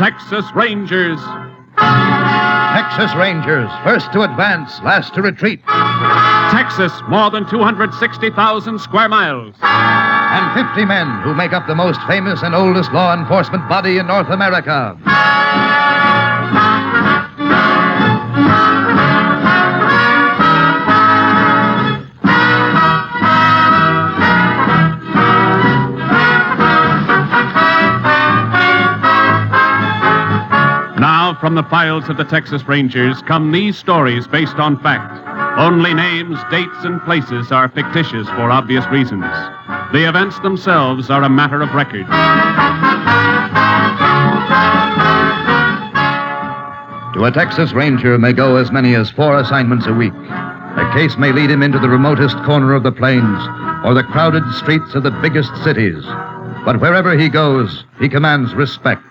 Texas Rangers. Texas Rangers, first to advance, last to retreat. Texas, more than 260,000 square miles. And 50 men who make up the most famous and oldest law enforcement body in North America. Now, from the files of the Texas Rangers come these stories based on fact. Only names, dates, and places are fictitious for obvious reasons. The events themselves are a matter of record. To a Texas Ranger may go as many as 4 assignments a week. A case may lead him into the remotest corner of the plains or the crowded streets of the biggest cities. But wherever he goes, he commands respect.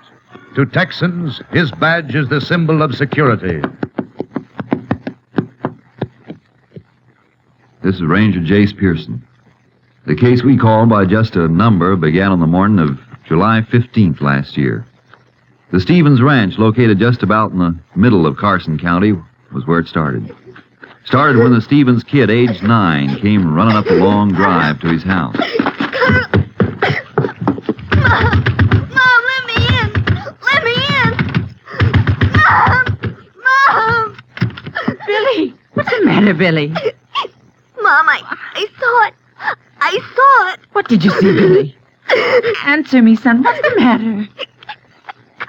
To Texans, his badge is the symbol of security. This is Ranger Jace Pearson. The case we called by just a number began on the morning of July 15th last year. The Stevens Ranch, located just about in the middle of Carson County, was where it started. Started when the Stevens kid, age 9, came running up the long drive to his house. Mom, let me in! Let me in! Mom! Billy! What's the matter, Billy? Mom, I saw it. I saw it. What did you see, Billy? Answer me, son. What's the matter?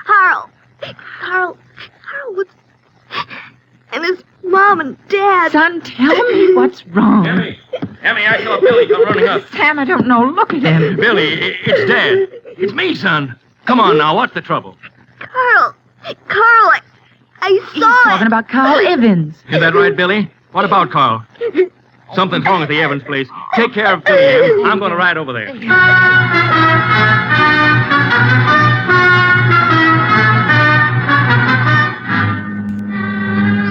Carl was... And his mom and dad. Son, tell me what's wrong. Emmy, I saw Billy come running up. Sam, I don't know. Look at him. Billy, it's Dad. It's me, son. Come on now, what's the trouble? Carl, I He's saw talking it. about Carl Evans. Is that right, Billy? What about Carl? Something's wrong at the Evans place. Take care of Billy, Em. I'm going to ride over there.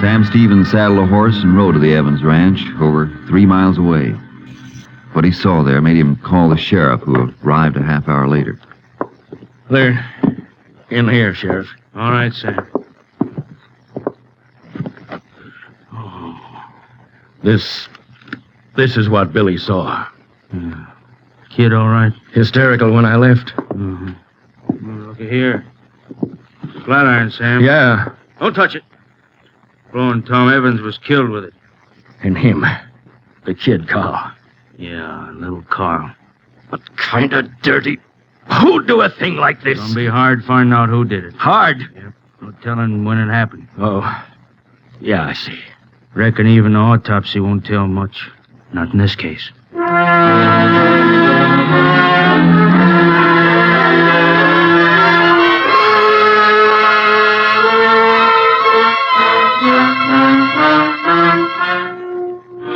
Sam Stevens saddled a horse and rode to the Evans Ranch, over 3 miles away. What he saw there made him call the sheriff, who arrived a half hour later. They're in here, Sheriff. All right, Sam. Oh. This is what Billy saw. Kid all right? Hysterical when I left. Mm-hmm. Look here. Flatiron, Sam. Yeah. Don't touch it. Flo and Tom Evans was killed with it. And him. The kid, Carl. Yeah, little Carl. What kind of dirty... Who'd do a thing like this? It's gonna be hard finding out who did it. Hard? Yep. No telling when it happened. Oh. Yeah, I see. Reckon even the autopsy won't tell much. Not in this case.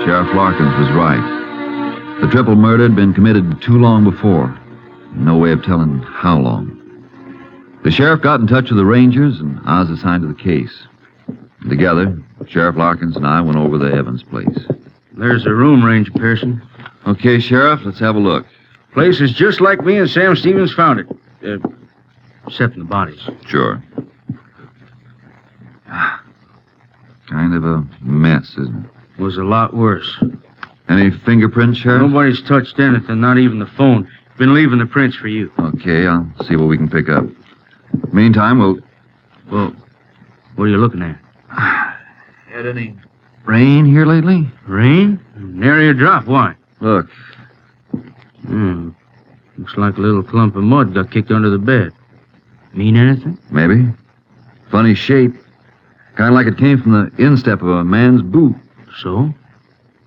Sheriff Larkins was right. The triple murder had been committed too long before. No way of telling how long. The sheriff got in touch with the Rangers, and I was assigned to the case. Together, Sheriff Larkins and I went over the Evans place. There's the room, Ranger Pearson. Okay, Sheriff, let's have a look. Place is just like me and Sam Stevens found it. Except in the bodies. Sure. Kind of a mess, isn't it? Was a lot worse. Any fingerprints, Sheriff? Nobody's touched anything, not even the phone. Been leaving the prints for you. Okay, I'll see what we can pick up. Meantime, Well, what are you looking at? Had any rain here lately? Rain? Nary a drop. Why? Look. Looks like a little clump of mud got kicked under the bed. Mean anything? Maybe. Funny shape. Kind of like it came from the instep of a man's boot. So?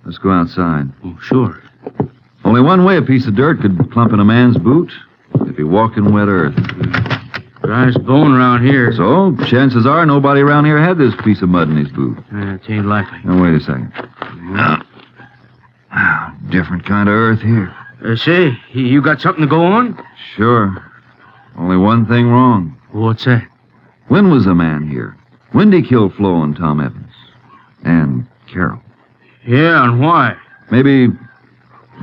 Let's go outside. Oh, sure. Only one way a piece of dirt could clump in a man's boot. If he walked in wet earth. Driest bone around here. So, chances are nobody around here had this piece of mud in his boot. It ain't likely. Now, wait a second. Different kind of earth here. Say, you got something to go on? Sure. Only one thing wrong. What's that? When was the man here? When did he kill Flo and Tom Evans? And Carol? Yeah, and why? Maybe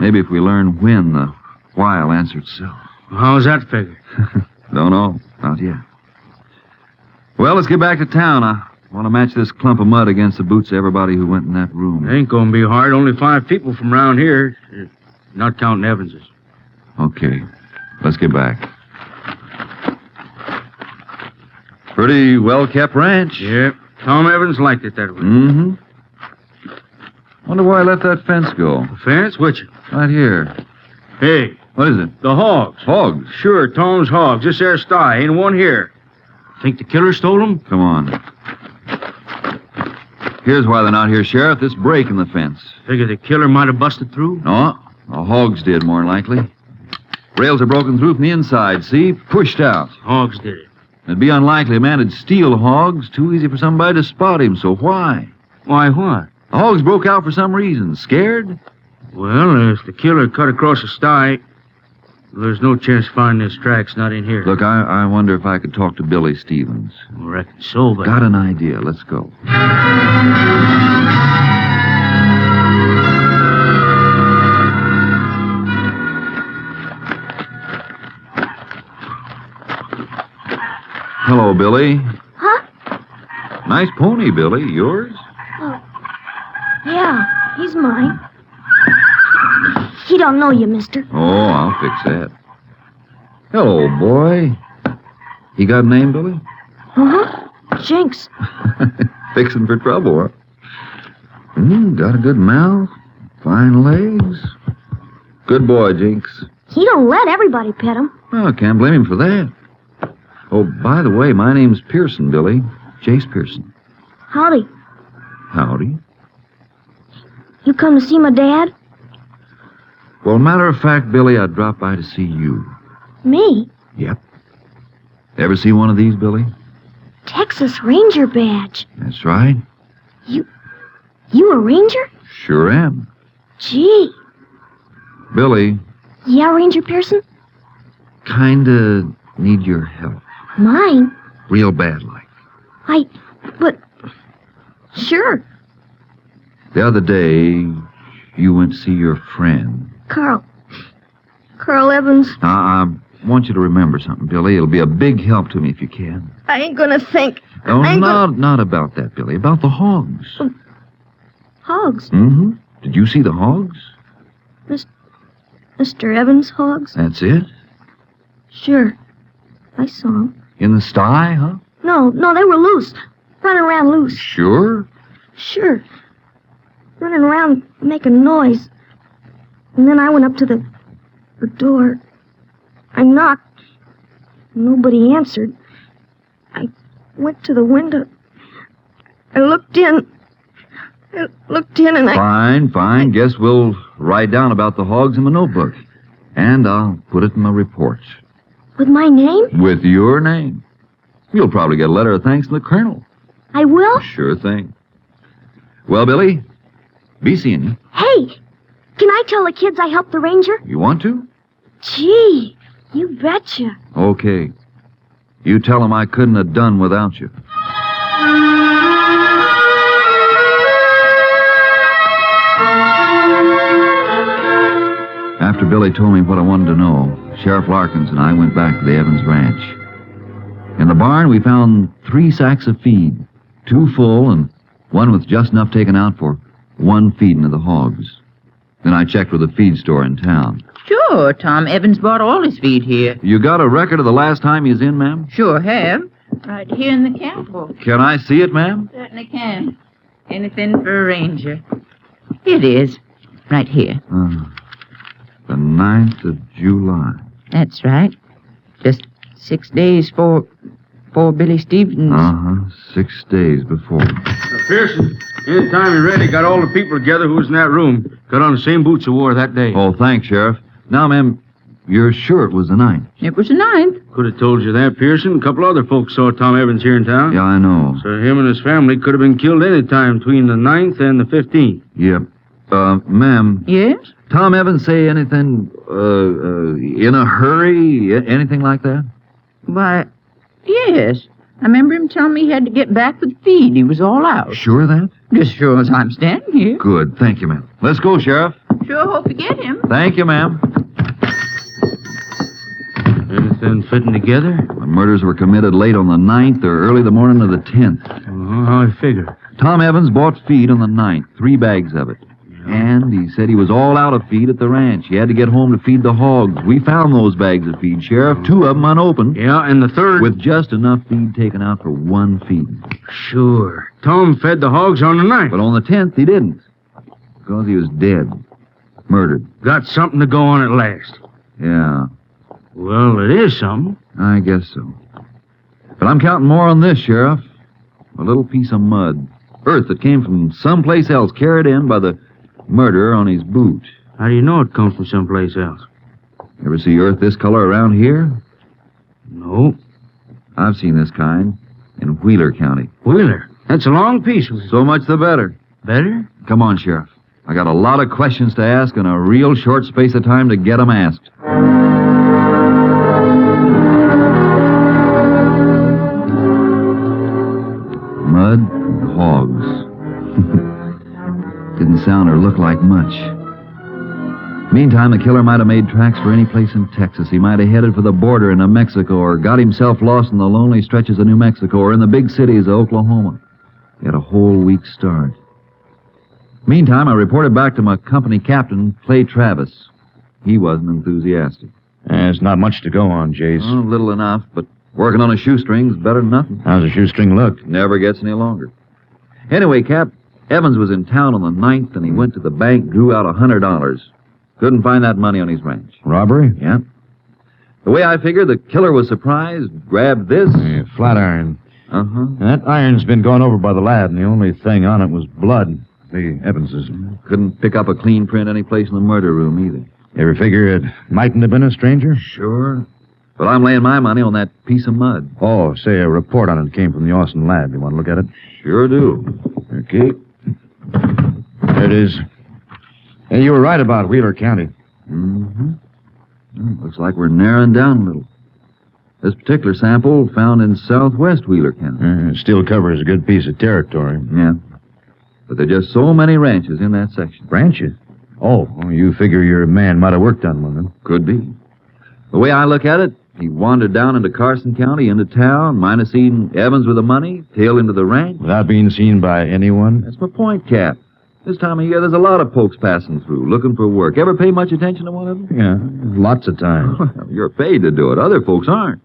if we learn when, the why'll answer itself. How's that figure? Don't know. Not yet. Well, let's get back to town. I want to match this clump of mud against the boots of everybody who went in that room. It ain't gonna be hard. Only 5 people from around here. Not counting Evans's. Okay. Let's get back. Pretty well-kept ranch. Yep. Tom Evans liked it that way. Mm-hmm. Wonder why I let that fence go. The fence? Which? Right here. Hey, What is it? the hogs. Hogs. Sure, Tom's hogs. This there sty. Ain't one here. Think the killer stole them? Come on. Here's why they're not here, Sheriff. This break in the fence. Figure the killer might have busted through? No, the hogs did, more than likely. Rails are broken through from the inside, see? Pushed out. Hogs did it. It'd be unlikely a man would steal hogs. Too easy for somebody to spot him, so why? Why, what? The hogs broke out for some reason. Scared? Well, if the killer cut across the sty, there's no chance of finding his tracks not in here. Look, I wonder if I could talk to Billy Stevens. I reckon so, but... Got an idea. Let's go. Hello, Billy. Huh? Nice pony, Billy. Yours? Oh. Yeah, he's mine. He don't know you, mister. Oh, I'll fix that. Hello, boy. He got a name, Billy? Uh-huh. Jinx. Fixing for trouble, huh? Got a good mouth, fine legs. Good boy, Jinx. He don't let everybody pet him. Oh, can't blame him for that. Oh, by the way, my name's Pearson, Billy. Jace Pearson. Howdy. Howdy. You come to see my dad? Well, matter of fact, Billy, I dropped by to see you. Me? Yep. Ever see one of these, Billy? Texas Ranger badge. That's right. You a ranger? Sure am. Gee. Billy, Yeah, Ranger Pearson? kinda need your help. Mine? Real bad like. But... Sure. The other day, you went to see your friend. Carl Evans. Now, I want you to remember something, Billy. It'll be a big help to me if you can. I ain't gonna think. Oh, I ain't not about that, Billy. About the hogs. Hogs. Mm-hmm. Did you see the hogs? Mr. Evans' hogs? That's it? Sure. I saw them. In the sty, huh? No, they were loose. Running around loose. Sure. Sure. Running around making noise. And then I went up to the door. I knocked. Nobody answered. I went to the window. I looked in. And Fine. Guess we'll write down about the hogs in my notebook. And I'll put it in my report. With my name? With your name. You'll probably get a letter of thanks from the colonel. I will? Sure thing. Well, Billy, be seeing you. Hey! Can I tell the kids I helped the ranger? You want to? Gee, you betcha. Okay. You tell them I couldn't have done without you. After Billy told me what I wanted to know, Sheriff Larkins and I went back to the Evans Ranch. In the barn, we found 3 sacks of feed, 2 full and one with just enough taken out for 1 feeding of the hogs. Then I checked with the feed store in town. Sure, Tom Evans bought all his feed here. You got a record of the last time he was in, ma'am? Sure have. Right here in the camp book. Can I see it, ma'am? Certainly can. Anything for a ranger. Here it is. Right here. The 9th of July. That's right. Just 6 days for Billy Stevens. 6 days before. Pearson, anytime you're ready, got all the people together who was in that room. Got on the same boots you wore that day. Oh, thanks, Sheriff. Now, ma'am, you're sure it was the 9th? It was the 9th. Could have told you that, Pearson. A couple other folks saw Tom Evans here in town. Yeah, I know. So him and his family could have been killed any time between the 9th and the 15th. Yep. Ma'am. Yes? Tom Evans say anything, in a hurry? Anything like that? Why, yes. I remember him telling me he had to get back with feed. He was all out. Sure of that? Just sure as I'm standing here. Good. Thank you, ma'am. Let's go, Sheriff. Sure hope you get him. Thank you, ma'am. Anything And fitting together? The murders were committed late on the 9th or early the morning of the 10th. How I figure. Tom Evans bought feed on the 9th, 3 bags of it. And he said he was all out of feed at the ranch. He had to get home to feed the hogs. We found those bags of feed, Sheriff, 2 of them unopened. Yeah, and the third... With just enough feed taken out for 1 feed. Sure. Tom fed the hogs on the 9th. But on the 10th, he didn't. Because he was dead. Murdered. Got something to go on at last. Yeah, Well, it is something. I guess so. But I'm counting more on this, Sheriff. A little piece of mud. Earth that came from someplace else, carried in by the murderer on his boot. How do you know it comes from someplace else? Ever see earth this color around here? No. I've seen this kind in Wheeler County. Wheeler. That's a long piece. So much the better. Better? Come on, Sheriff. I got a lot of questions to ask and a real short space of time to get them asked. Mud and hogs. Didn't sound or look like much. Meantime, the killer might have made tracks for any place in Texas. He might have headed for the border into Mexico or got himself lost in the lonely stretches of New Mexico or in the big cities of Oklahoma. He had a whole week's start. Meantime, I reported back to my company captain, Clay Travis. He wasn't enthusiastic. There's not much to go on, Jace. Oh, little enough, but working on a shoestring's better than nothing. How's the shoestring look? Never gets any longer. Anyway, Cap, Evans was in town on the 9th, and he went to the bank, drew out $100. Couldn't find that money on his ranch. Robbery? Yeah. The way I figured, the killer was surprised, grabbed this. Yeah, flat iron. Uh-huh. That iron's been gone over by the lab, and the only thing on it was blood. The Evanses. Couldn't pick up a clean print any place in the murder room, either. You ever figure it mightn't have been a stranger? Sure. But I'm laying my money on that piece of mud. Oh, say a report on it came from the Austin lab. You want to look at it? Sure do. Okay. There it is. Hey, you were right about Wheeler County. Mm-hmm. Well, looks like we're narrowing down a little. This particular sample found in southwest Wheeler County. It still covers a good piece of territory. Yeah. But there are just so many ranches in that section. Ranches? Oh, well, you figure your man might have worked on one, then? Could be. The way I look at it, he wandered down into Carson County, into town, might have seen Evans with the money, tailed into the ranch. Without being seen by anyone? That's my point, Cap. This time of year, there's a lot of folks passing through, looking for work. Ever pay much attention to one of them? Yeah, lots of times. You're paid to do it. Other folks aren't.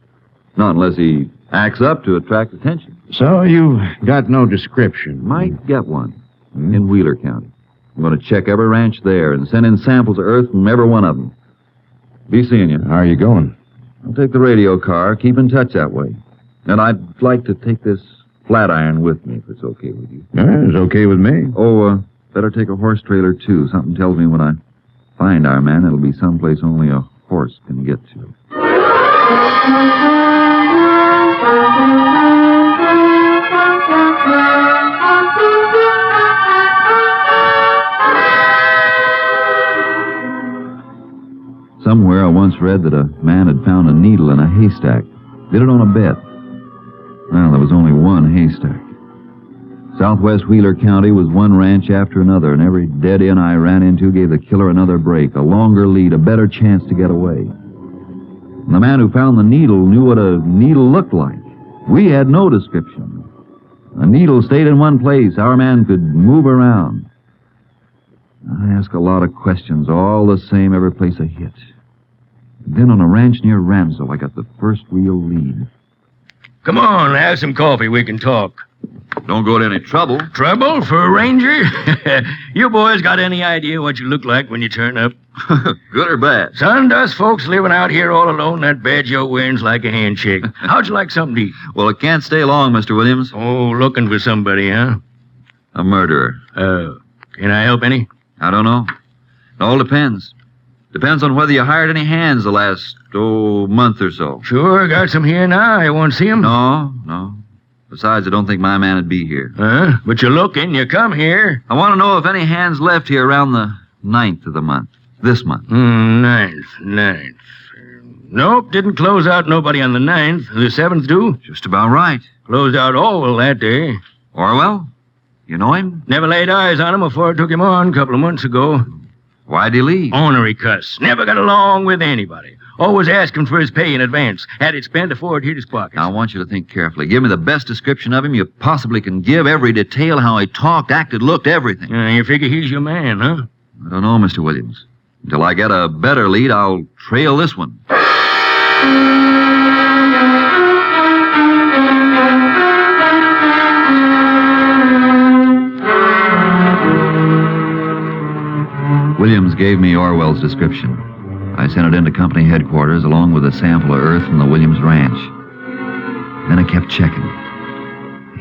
Not unless he acts up to attract attention. So you got no description? Might get one. In Wheeler County. I'm going to check every ranch there and send in samples of earth from every one of them. Be seeing you. How are you going? I'll take the radio car. Keep in touch that way. And I'd like to take this flat iron with me, if it's okay with you. Yeah, it's okay with me. Oh, better take a horse trailer, too. Something tells me when I find our man, it'll be someplace only a horse can get to. Somewhere I once read that a man had found a needle in a haystack. Did it on a bet. Well, there was only one haystack. Southwest Wheeler County was one ranch after another, and every dead end I ran into gave the killer another break, a longer lead, a better chance to get away. And the man who found the needle knew what a needle looked like. We had no description. A needle stayed in one place. Our man could move around. I asked a lot of questions, all the same every place I hit. Then on a ranch near Ramsell, I got the first real lead. Come on, have some coffee. We can talk. Don't go to any trouble. Trouble for a ranger? You boys got any idea what you look like when you turn up? Good or bad? Son, us folks living out here all alone, that badge you're wearing's like a handshake. How'd you like something to eat? Well, it can't stay long, Mr. Williams. Oh, looking for somebody, huh? A murderer. Can I help any? I don't know. It all depends. Depends on whether you hired any hands the last, month or so. Sure, got some here now. You want to see them? No. Besides, I don't think my man would be here. Huh? But you're looking. You come here. I want to know if any hands left here around the 9th of the month. This month. 9th. Nope, didn't close out nobody on the 9th. The 7th do? Just about right. Closed out Orwell that day. Orwell? You know him? Never laid eyes on him before I took him on a couple of months ago. Why'd he leave? Ornery cuss. Never got along with anybody. Always asking for his pay in advance. Had it spent before it hit his pockets. Now, I want you to think carefully. Give me the best description of him you possibly can give. Every detail, how he talked, acted, looked, everything. You figure he's your man, huh? I don't know, Mr. Williams. Until I get a better lead, I'll trail this one. Williams gave me Orwell's description. I sent it into company headquarters along with a sample of earth from the Williams ranch. Then I kept checking.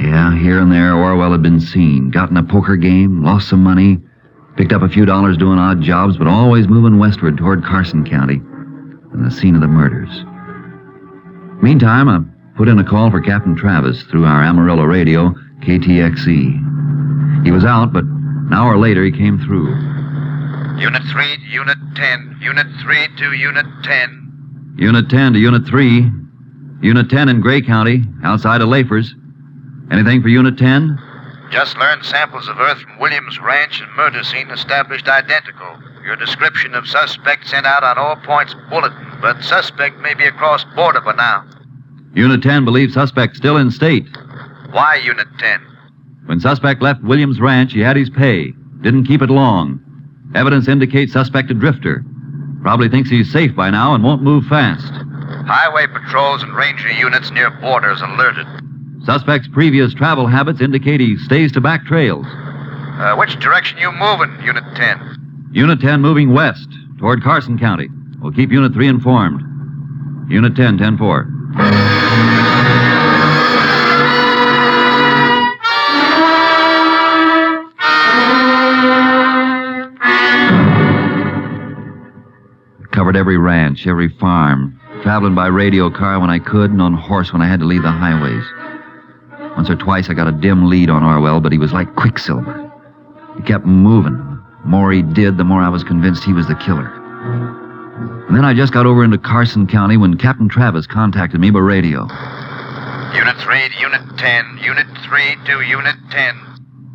Yeah, here and there Orwell had been seen. Got in a poker game, lost some money, picked up a few dollars doing odd jobs, but always moving westward toward Carson County and the scene of the murders. Meantime, I put in a call for Captain Travis through our Amarillo radio, KTXE. He was out, but an hour later he came through. Unit 3 to Unit 10. Unit 3 to Unit 10. Unit 10 to Unit 3. Unit 10 in Gray County, outside of Lafers. Anything for Unit 10? Just learned samples of earth from Williams Ranch and murder scene established identical. Your description of suspect sent out on all points bulletin, but suspect may be across border by now. Unit 10 believes suspect still in state. Why Unit 10? When suspect left Williams Ranch, he had his pay. Didn't keep it long. Evidence indicates suspect a drifter. Probably thinks he's safe by now and won't move fast. Highway patrols and ranger units near borders alerted. Suspect's previous travel habits indicate he stays to back trails. Which direction you moving, Unit 10? Unit 10 moving west, toward Carson County. We'll keep Unit 3 informed. Unit 10, 10-4. Covered every ranch, every farm, traveling by radio car when I could and on horse when I had to leave the highways. Once or twice I got a dim lead on Orwell, but he was like quicksilver. He kept moving. The more he did, the more I was convinced he was the killer. And then I just got over into Carson County when Captain Travis contacted me by radio. Unit 3 to Unit 10. Unit 3 to Unit 10.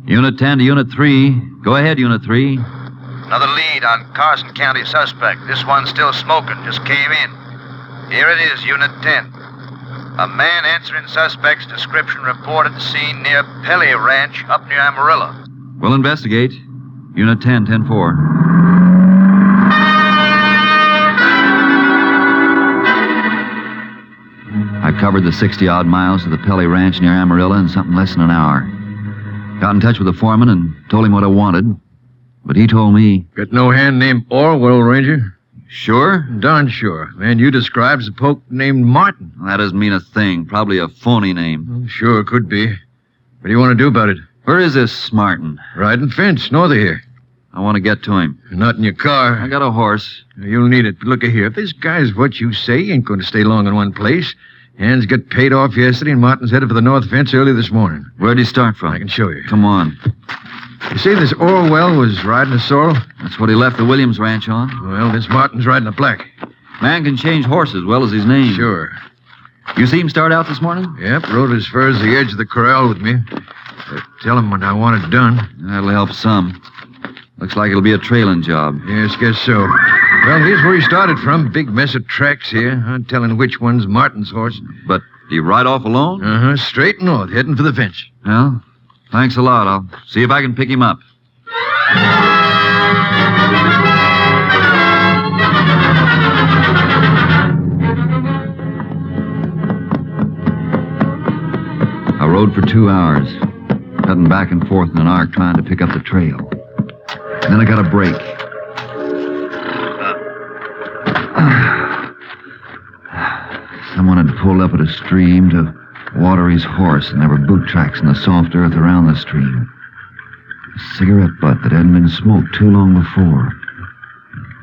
Unit 10 to Unit 3. Go ahead, Unit 3. Another lead on Carson County suspect. This one's still smoking. Just came in. Here it is, Unit 10. A man answering suspect's description reported seen near Pelly Ranch up near Amarillo. We'll investigate. Unit 10, 10-4. I covered the 60-odd miles to the Pelly Ranch near Amarillo in something less than an hour. Got in touch with the foreman and told him what I wanted. But he told me... Got no hand named Orwell, Ranger? Sure? Darn sure. Man you described's a poke named Martin. Well, that doesn't mean a thing. Probably a phony name. Well, sure, could be. What do you want to do about it? Where is this Martin? Riding fence, north of here. I want to get to him. Not in your car. I got a horse. You'll need it. But look here. If this guy's what you say, he ain't going to stay long in one place. Hands got paid off yesterday, and Martin's headed for the north fence early this morning. Where'd he start from? I can show you. Come on. You say this Orwell was riding a sorrel? That's what he left the Williams Ranch on. Well, this Martin's riding a black. Man can change horses as well as his name. Sure. You see him start out this morning? Yep, rode as far as the edge of the corral with me. Tell him when I want it done. That'll help some. Looks like it'll be a trailing job. Yes, guess so. Well, here's where he started from. Big mess of tracks here. I'm telling which one's Martin's horse. But do you ride off alone? Uh-huh, straight north, heading for the fence. Well, thanks a lot. I'll see if I can pick him up. I rode for 2 hours, cutting back and forth in an arc trying to pick up the trail. And then I got a break. Someone had pulled up at a stream to water his horse, and there were boot tracks in the soft earth around the stream. A cigarette butt that hadn't been smoked too long before.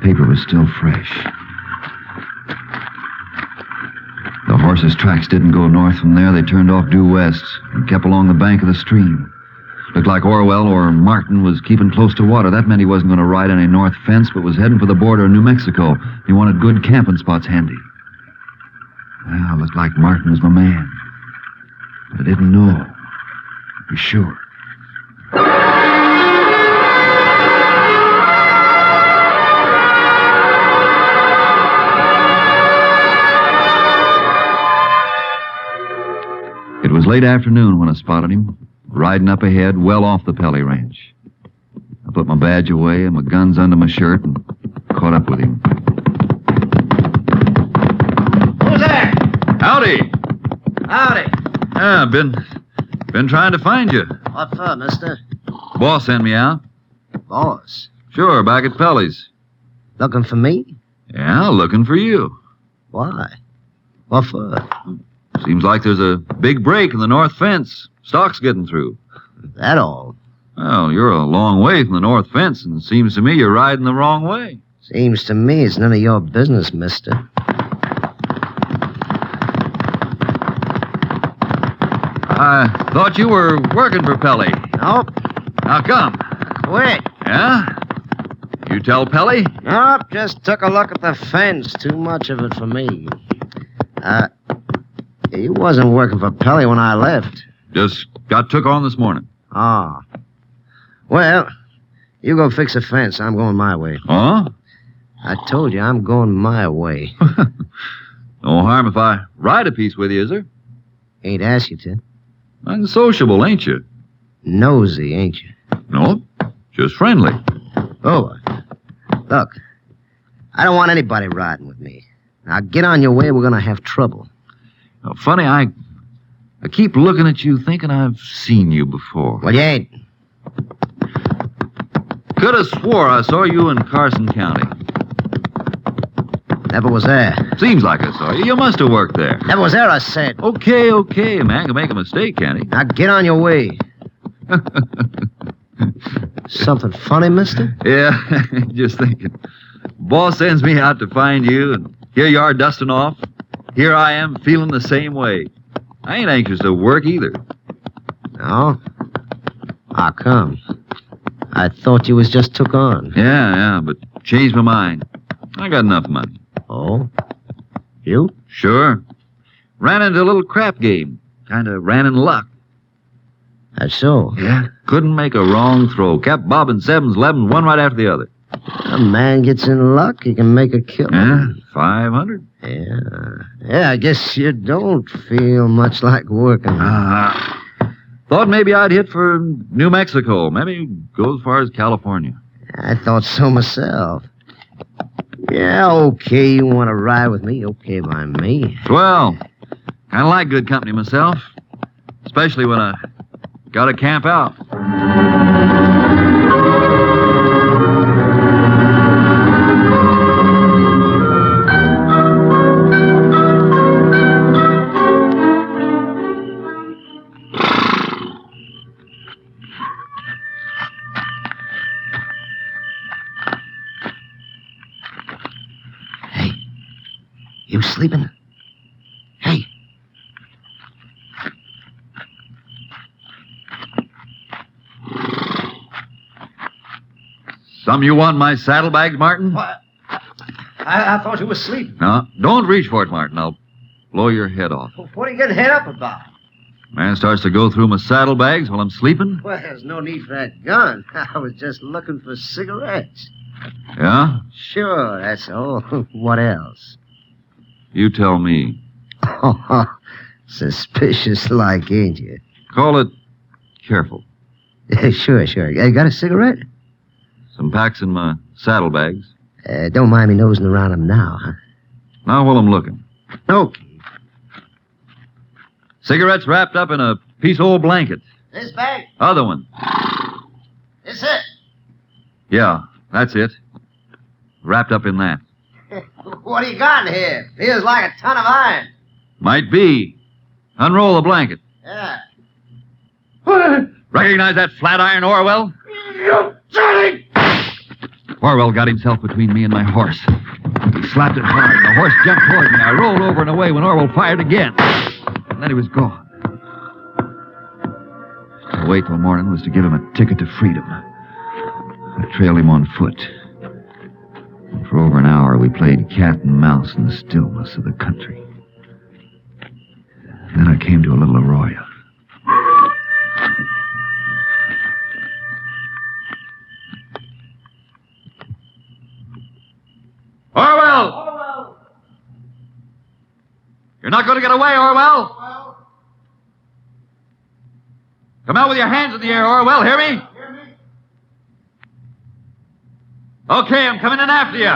The paper was still fresh. The horse's tracks didn't go north from there. They turned off due west and kept along the bank of the stream. Looked like Orwell or Martin was keeping close to water. That meant he wasn't going to ride any north fence, but was heading for the border of New Mexico. He wanted good camping spots handy. Well, looked like Martin was my man. But I didn't know. For sure. was late afternoon when I spotted him, riding up ahead, well off the Pelly Ranch. I put my badge away and my guns under my shirt and caught up with him. Who's there? Howdy! Howdy. Yeah, been trying to find you. What for, mister? Boss sent me out. Boss. Sure, back at Pelly's. Looking for me? Yeah, looking for you. Why? What for? Seems like there's a big break in the north fence. Stock's getting through. That all? Well, you're a long way from the north fence, and it seems to me you're riding the wrong way. Seems to me it's none of your business, mister. I thought you were working for Pelly. Nope. How come? Quit. Yeah? You tell Pelly? Nope, just took a look at the fence. Too much of it for me. You wasn't working for Pelly when I left. Just got took on this morning. Ah. Well, you go fix the fence. I'm going my way. Huh? I told you I'm going my way. No harm if I ride a piece with you, is there? Ain't asked you to. Unsociable, ain't you? Nosy, ain't you? No, just friendly. Oh, look, I don't want anybody riding with me. Now get on your way. We're going to have trouble. Oh, funny, I keep looking at you thinking I've seen you before. Well, you ain't. Could have swore I saw you in Carson County. Never was there. Seems like I saw you. You must have worked there. Never was there, I said. Okay. A man can make a mistake, can't he? Now get on your way. Something funny, mister? Yeah, just thinking. Boss sends me out to find you, and here you are dusting off. Here I am feeling the same way. I ain't anxious to work either. No? How come? I thought you was just took on. Yeah, but changed my mind. I got enough money. Oh? You? Sure. Ran into a little crap game. Kind of ran in luck. That's so. Yeah. Couldn't make a wrong throw. Kept bobbing 7s, 11s, one right after the other. A man gets in luck, he can make a kill. Yeah, 500. Yeah, I guess you don't feel much like working. Thought maybe I'd hit for New Mexico. Maybe go as far as California. I thought so myself. Yeah, okay, you want to ride with me? Okay by me. Swell. Kind of like good company myself. Especially when I gotta camp out. You sleeping? Hey. Some you want my saddlebags, Martin? What? I thought you were asleep. No, don't reach for it, Martin. I'll blow your head off. What are you getting head up about? Man starts to go through my saddlebags while I'm sleeping. Well, there's no need for that gun. I was just looking for cigarettes. Yeah? Sure, that's all. What else? You tell me. Suspicious like, ain't you? Call it careful. Sure. You got a cigarette? Some packs in my saddlebags. Don't mind me nosing around them now, huh? Now while I'm looking. Okay. Cigarettes wrapped up in a piece of old blanket. This bag? Other one. This it? Yeah, that's it. Wrapped up in that. What do you got in here? Feels like a ton of iron. Might be. Unroll the blanket. Yeah. Recognize that flat iron, Orwell? You dirty! Orwell got himself between me and my horse. He slapped it hard, and the horse jumped toward me. I rolled over and away when Orwell fired again. And then he was gone. To wait till morning was to give him a ticket to freedom. I trailed him on foot. And for over an hour, we played cat and mouse in the stillness of the country. Then I came to a little arroyo. Orwell! You're not going to get away, Orwell! Come out with your hands in the air, Orwell. Hear me? Okay, I'm coming in after you.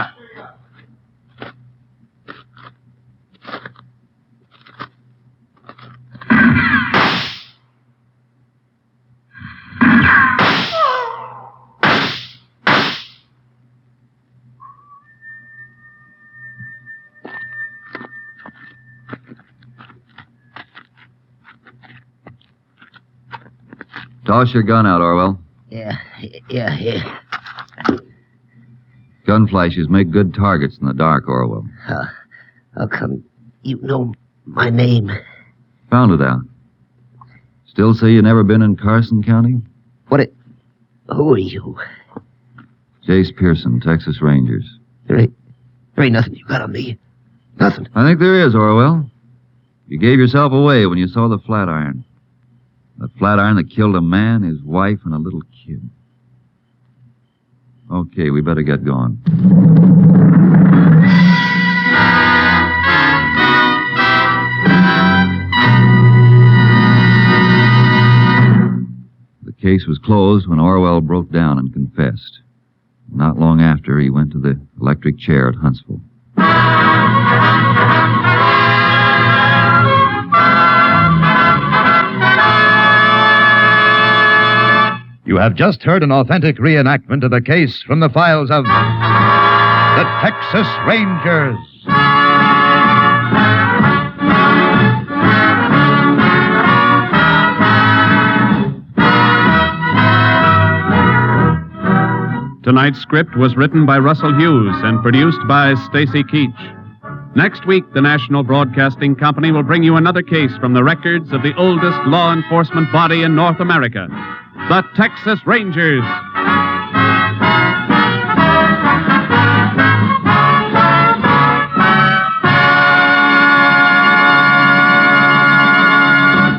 Toss your gun out, Orwell. Yeah. Gun flashes make good targets in the dark, Orwell. How come you know my name? Found it out. Still say you never been in Carson County? Who are you? Jace Pearson, Texas Rangers. There ain't nothing you got on me. Nothing. I think there is, Orwell. You gave yourself away when you saw the Flatiron. The Flatiron that killed a man, his wife, and a little kid. Okay, we better get going. The case was closed when Orwell broke down and confessed. Not long after, he went to the electric chair at Huntsville. You have just heard an authentic reenactment of a case from the files of the Texas Rangers. Tonight's script was written by Russell Hughes and produced by Stacy Keach. Next week, the National Broadcasting Company will bring you another case from the records of the oldest law enforcement body in North America, the Texas Rangers.